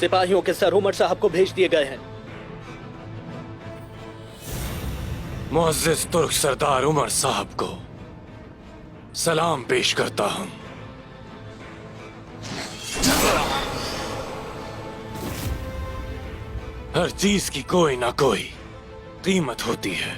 सिपाहियों के सर उमर साहब को भेज दिए गए हैं। मुअज़्ज़िज़ तुर्क सरदार उमर साहब को सलाम पेश करता हूं। हर चीज की कोई ना कोई कीमत होती है।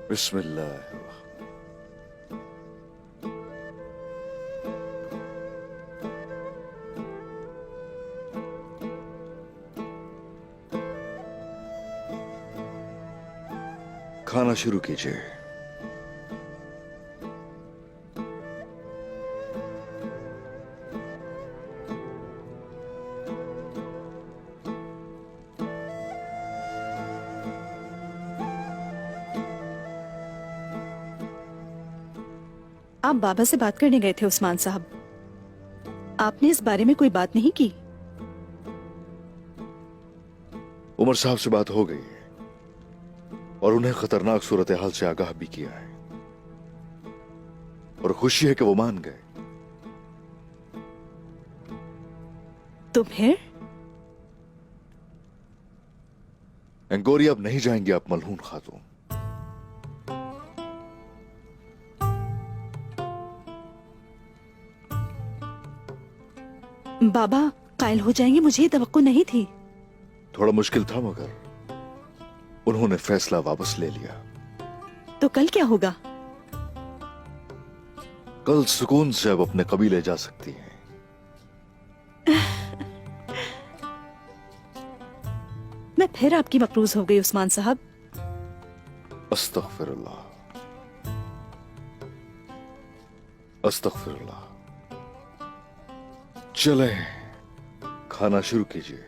बिस्मिल्लाह। खाना शुरू कीजिए। आप बाबा से बात करने गए थे उस्मान साहब, आपने इस बारे में कोई बात नहीं की? उमर साहब से बात हो गई और उन्हें खतरनाक सूरत हाल से आगाह भी किया है और खुशी है कि वो मान गए। तो फिर एंगोरिया अब नहीं जाएंगे आप मलहून खातून। बाबा कायल हो जाएंगे, मुझे ये तवक्को नहीं थी। थोड़ा मुश्किल था मगर उन्होंने फैसला वापस ले लिया। तो कल क्या होगा? कल सुकून से अब अपने कबीले जा सकती हैं। मैं फिर आपकी मकरूज हो गई उस्मान साहब। अस्तगफिरुल्लाह, अस्तगफिरुल्लाह। चले खाना शुरू कीजिए।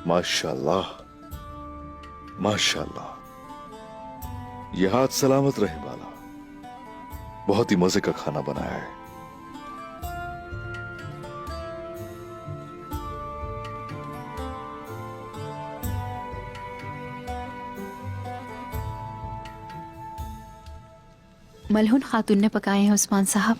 माशाल्लाह, माशाल्लाह। ये हाथ सलामत रहे वाला। बहुत ही मजे का खाना बनाया है। मलहून खातून ने पकाए हैं उस्मान साहब।